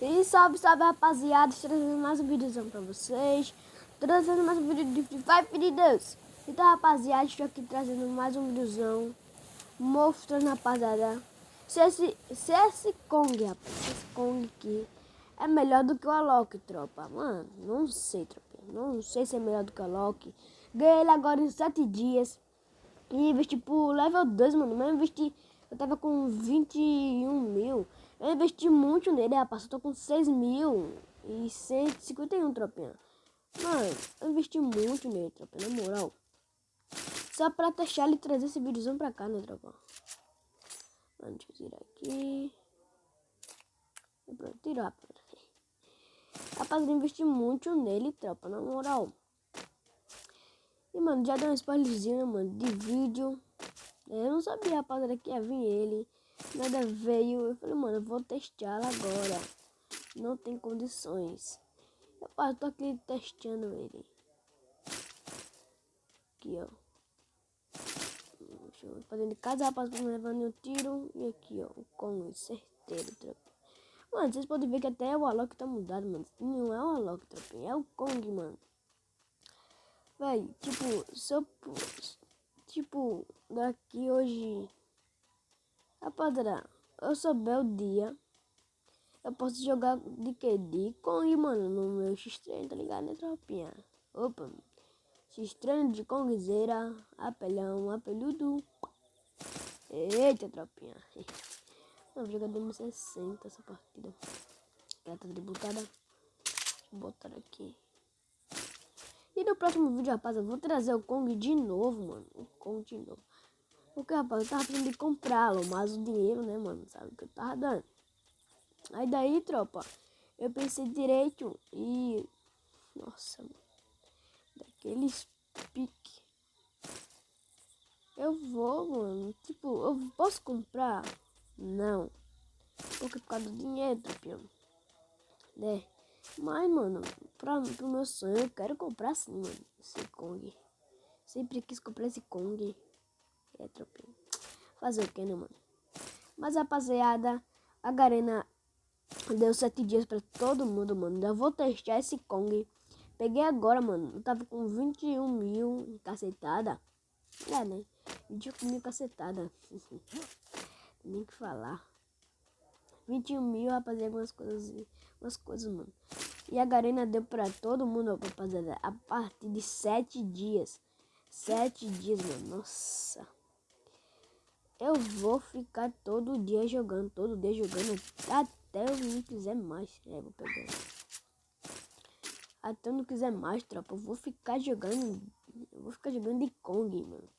E salve, salve, rapaziada, trazendo mais um vídeozão pra vocês. Trazendo mais um vídeo de Free Fire de Deus. Então, rapaziada, estou aqui trazendo mais um vídeozão, mostrando, rapaziada, se esse Kong, rapaz, esse Kong aqui é melhor do que o Alok, tropa. Mano, não sei, tropa. Não sei se é melhor do que o Alok. Ganhei ele agora em 7 dias. E investi por level 2, mano. Mas eu investi. Eu tava com 21 mil. Eu investi muito nele, rapaz. Eu tô com 6.151, tropinha. Mano, eu investi muito nele, tropa. Na moral. Só pra testar ele e trazer esse vídeozão pra cá, né, tropa? Mano, deixa eu tirar aqui. Pronto, tirar, rapaz. Rapaz, eu investi muito nele, tropa. Na moral. E, mano, já deu um spoilerzinho, né, mano, de vídeo. Eu não sabia, rapaziada, que ia vir ele. Nada veio. Eu falei, mano, eu vou testá-lo agora. Não tem condições. Rapaz, tô aqui testando ele. Aqui, ó. Deixa eu fazer de casa, rapaz, pra me levando um tiro. E aqui, ó, o Kong, certeiro, tropa. Mano, vocês podem ver que até o Alok tá mudado, mano. Não é o Alok, tropa. É o Kong, mano. Véi, tipo, se eu... Tipo, daqui hoje... Rapaziada, eu souber o dia, eu posso jogar de quê? De Kong, mano, no meu X-Treino, tá ligado, né, tropinha? Opa, X-Treino de Kongzeira, apelhão, apeludo. Eita, tropinha. Não, vou jogar de M60 essa partida. Ela tá tributada. Deixa eu botar aqui. E no próximo vídeo, rapaz, eu vou trazer o Kong de novo, mano. O Kong de novo. Porque, rapaz, eu tava precisando de comprá-lo, mas o dinheiro, né, mano, sabe o que eu tava dando. Aí daí, tropa, eu pensei direito e... Nossa, mano. Daqueles pique. Eu vou, mano. Tipo, eu posso comprar? Não. Porque por causa do dinheiro, tropa. Né? Mas, mano, pro meu sonho, eu quero comprar sim, mano. Esse Kong. Sempre quis comprar esse Kong. É, tropa. Fazer o que, né, mano? Mas, rapaziada, a Garena deu 7 dias pra todo mundo, mano. Eu vou testar esse Kong. Peguei agora, mano. Eu tava com 21 mil cacetada. É, né? 21 mil cacetada. Nem que falar. 21 mil, rapaziada, umas coisas, mano. E a Garena deu pra todo mundo, rapaziada, a partir de 7 dias. 7 dias, mano. Nossa. Eu vou ficar todo dia jogando, até eu não quiser mais. É, vou pegar. Até eu não quiser mais, tropa. Eu vou ficar jogando de Kong, mano.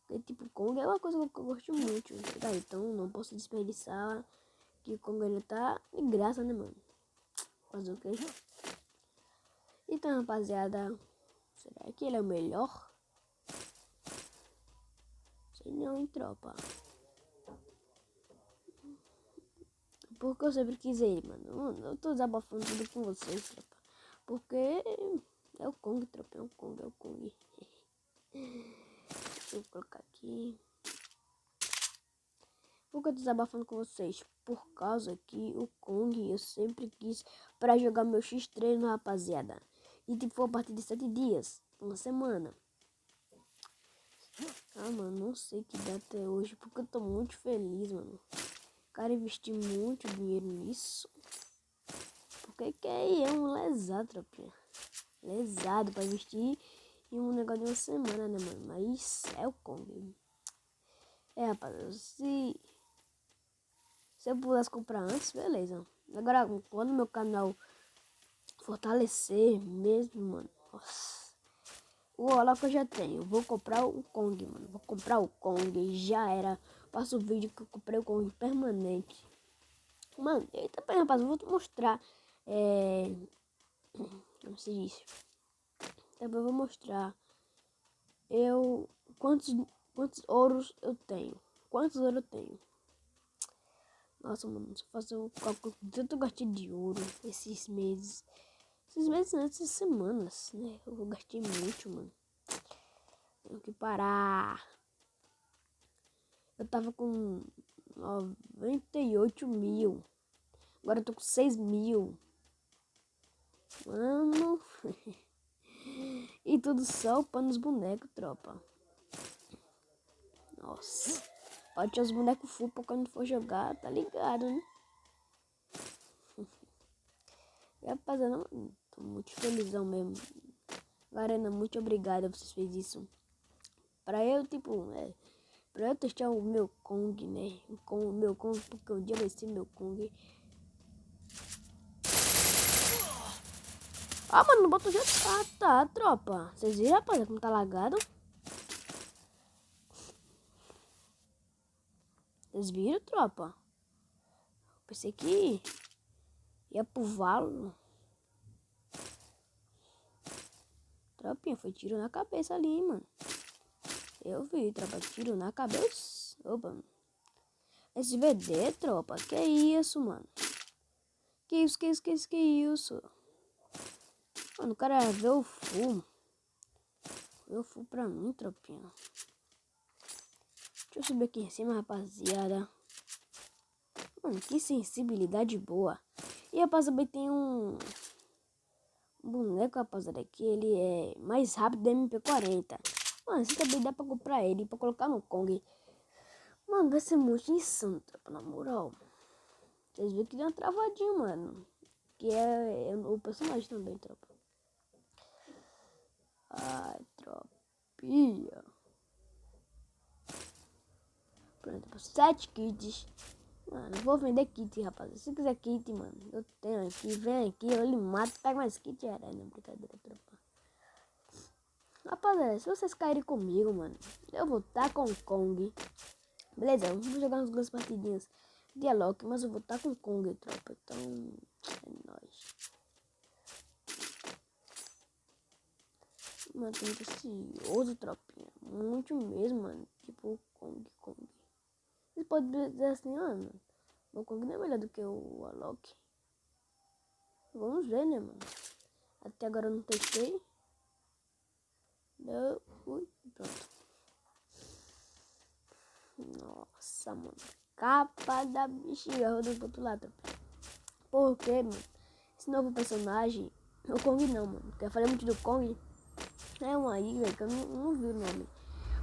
Porque, tipo, Kong é uma coisa que eu gosto muito, tá? Então, não posso desperdiçar que o Kong ele tá de graça, né, mano? Fazer o quê? Então, rapaziada, será que ele é o melhor? Sei não, hein, tropa. Porque eu sempre quis ele, mano. Eu tô desabafando tudo com vocês, tropa. Porque é o Kong, tropa. É o Kong, é o Kong. Deixa eu colocar aqui. Por que eu tô desabafando com vocês? Por causa que o Kong eu sempre quis pra jogar meu X-Treino, rapaziada. E tipo, foi a partir de 7 dias. Uma semana. Ah, mano, não sei que dá até hoje. Porque eu tô muito feliz, mano. Cara, investi muito dinheiro nisso. Porque que é um lesado, tropinha. Lesado pra investir em um negócio de uma semana, né, mano? Mas é o Kong. É, rapaz, se eu pudesse comprar antes, beleza. Agora, quando meu canal fortalecer mesmo, mano. Nossa. O Olaf eu já tenho. Vou comprar o Kong, mano. Vou comprar o Kong. Já era. Passo o vídeo que eu comprei o Kong permanente. Mano, eita, rapaz, eu vou te mostrar. Como se diz? Também vou mostrar. Eu. Quantos ouros eu tenho? Quantos ouros eu tenho? Nossa, mano, se eu fazer o cálculo de tanto eu gastei de ouro esses meses. Esses meses não, essas semanas, né? Eu gastei muito, mano. Tenho que parar. Eu tava com 98 mil. Agora eu tô com 6.000. Mano. E tudo só upando os bonecos, tropa. Nossa. Pode ter os bonecos full pra quando for jogar, tá ligado, né? E rapaziada, tô muito felizão mesmo. Garena, muito obrigada, vocês fez isso. Pra eu, tipo, pra eu testar o meu Kong, né? Com o meu Kong, porque um dia vai ser meu Kong. Ah, mano, não botou já. Ah, tá, tropa. Vocês viram, rapaziada, como tá lagado? Vocês viram, tropa? Pensei que ia pro valo. Tropinha, foi tiro na cabeça ali, hein, mano. Eu vi, tropa, tiro na cabeça. Opa, mano. SVD, tropa, que isso, mano? Que isso? Mano, o cara vê o full. Vê o full pra mim, tropinha. Deixa eu subir aqui em cima, rapaziada. Mano, que sensibilidade boa. E, rapaziada, também tem um boneco, rapaziada, que ele é mais rápido do MP40. Mano, você também dá pra comprar ele, pra colocar no Kong. Mano, vai ser muito insano, tropa, na moral. Vocês viram que deu uma travadinha, mano. Que é o personagem também, tropa. Ai, tropinha. Pronto, 7 kits. Mano, eu vou vender kit, rapaz. Se quiser kit, mano, eu tenho aqui. Vem aqui, eu lhe mato, pega mais kit. Era, não, brincadeira, tropa. Rapaziada, se vocês caírem comigo, mano, eu vou estar com o Kong. Beleza, eu vou jogar umas partidinhas de Alok, mas eu vou estar com o Kong, tropa. Então, é nóis. Mano, tô muito ansioso, tropinha. Muito mesmo, mano. Tipo, Kong. Vocês podem dizer assim, mano. O Kong não é melhor do que o Alok. Vamos ver, né, mano? Até agora eu não testei. Não. Ui, pronto. Nossa, mano. Capa da bexiga rodando pro outro lado. Por quê, mano? Esse novo personagem. O Kong não, mano. Porque eu falei muito do Kong. É um aí, velho, que eu não vi o nome.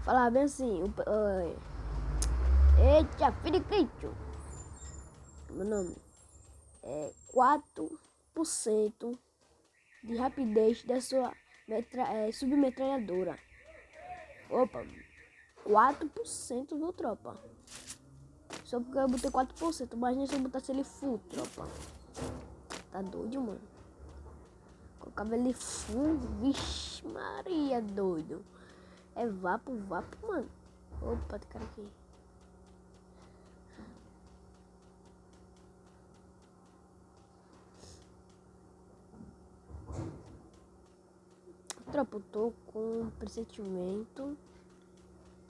Falava bem assim. Eita, filho de Cristo. Meu nome é 4% de rapidez da sua submetralhadora. Opa, 4%, viu, tropa? Só porque eu botei 4%, imagina se eu botasse ele full, tropa. Tá doido, mano? Colocava ele full, vixe Maria, doido. É vapo, mano. Opa, tem cara aqui. Tropa, eu tô com um pressentimento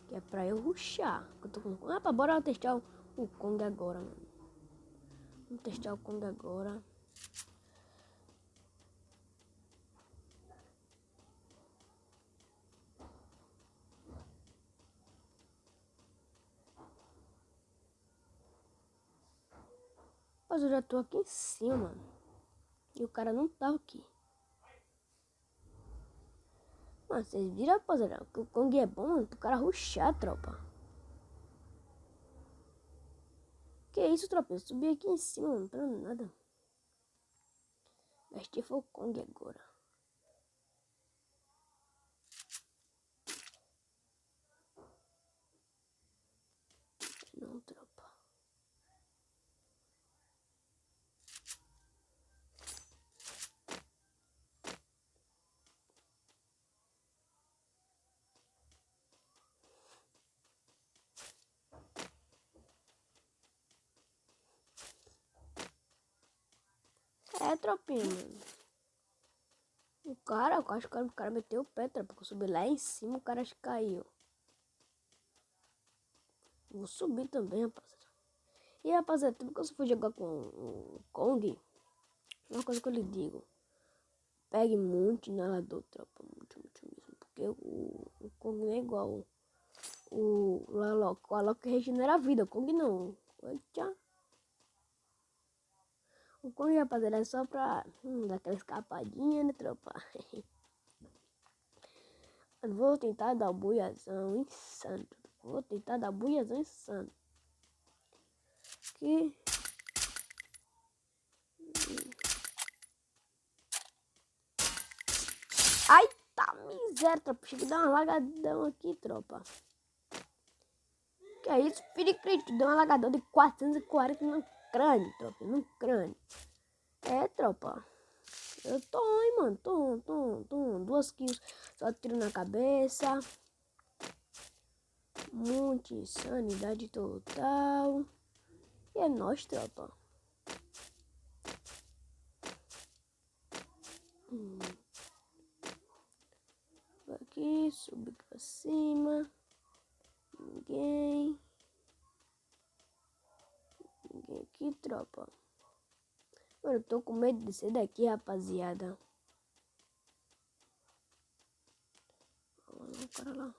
que é pra eu rushar. Eu tô com... Ah, bora testar o Kong agora, mano. Vamos testar o Kong agora. Mas eu já tô aqui em cima, mano. E o cara não tá aqui. Mano, vocês viram, rapaziada, que o Kong é bom, mano, pro cara rushar, tropa. Que isso, tropa? Eu subi aqui em cima, mano, pra nada. Gastei foi o Kong agora. Não, tropa. É, tropinha, mano. Eu acho que o cara meteu o pé, tropa. Eu subi lá em cima, o cara acho que caiu. Vou subir também, rapaziada. E, rapaziada, quando você for jogar com o Kong, uma coisa que eu lhe digo. Pegue muito inalador, tropa. Muito mesmo. Porque o Kong não é igual o Alok. O Alok regenera a vida, o Kong não. Eita. O Kong, rapaziada, é só pra dar aquela escapadinha, né, tropa? Mano, vou tentar dar o buiazão insano. Vou tentar dar buiazão insano. Aqui. Ai, tá miséria, tropa. Chega a dar uma lagadão aqui, tropa. Que é isso, filho crítico? Deu uma lagadão de 440 no crânio, tropa. No crânio. É, tropa. Eu tô, hein, mano. Tô. 2 kills. Só tiro na cabeça. Muita sanidade total. E é nóis, tropa. Aqui, subir aqui pra cima. Ninguém aqui, tropa. Mano, eu tô com medo de ser daqui, rapaziada. Olha o cara lá.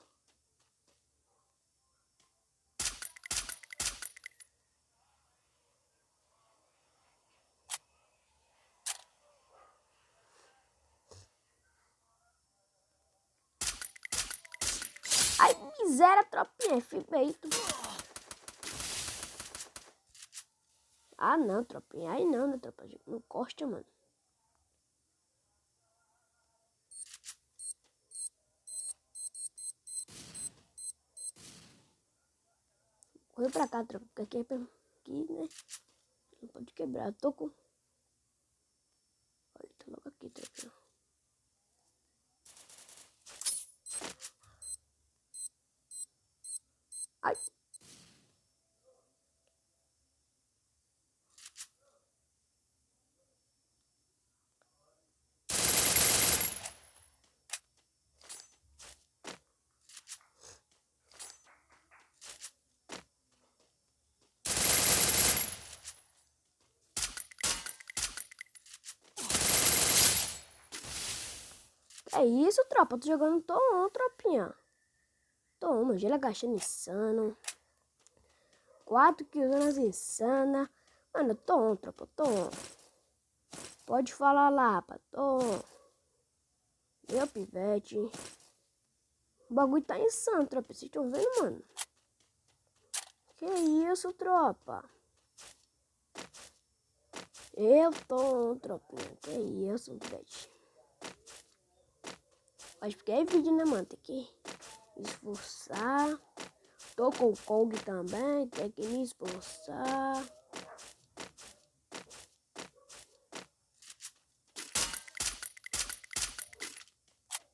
Ai, miséria, tropinha. F-Beito. Ah, não, tropinha. Aí não, né, tropa? Não costa, mano. Corre pra cá, tropa. Porque aqui, né? Não pode quebrar. Eu tô com... Olha, tá logo aqui, tropa. Ai. É isso, tropa. Tô jogando Tom, tropinha. Toma, gelo agachando insano. 4 kills insana. Mano, Tom, tropa, Tom. Pode falar lá, rapaz. Tom. Meu pivete. O bagulho tá insano, tropa. Vocês estão vendo, mano? Que isso, tropa? Eu tô, tropinha. Que isso, pivete. Mas porque é vídeo, né, mano? Tem que esforçar. Tô com o Kong também. Tem que me esforçar.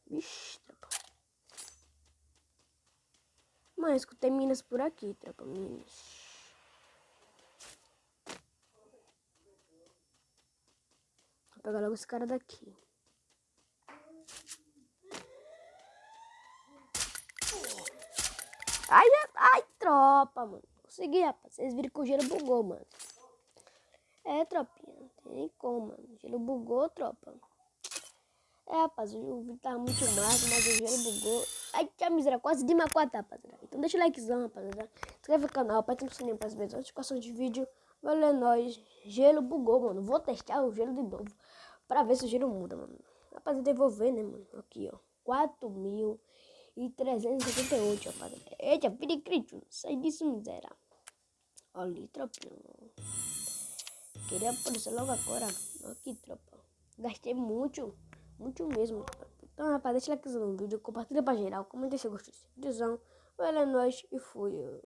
Vixe, tropa. Mas escutei minas por aqui, tropa. Minas. Vou pegar logo esse cara daqui. Ai, tropa, mano. Consegui, rapaz. Vocês viram que o gelo bugou, mano. É, tropinha. Não tem como, mano. O gelo bugou, tropa. É, rapaz. O vídeo tá muito massa, mas o gelo bugou. Ai, que miséria. Quase de macota, rapaziada. Então deixa o likezão, rapaziada. Se inscreve no canal, aperta no sininho para as notificações de vídeo. Valeu, nóis. Gelo bugou, mano. Vou testar o gelo de novo. Pra ver se o gelo muda, mano. Rapaziada, eu vou ver, né, mano. Aqui, ó. 4.378, rapaziada. Eita, piricrítico. Sai disso, miséria. Olha ali, tropinha. Queria aparecer logo agora. Aqui, tropa. Gastei muito mesmo. Então, rapaz, deixa o likezão no vídeo. Compartilha pra geral. Comenta se gostou desse vídeozão. Valeu, nóis. E fui.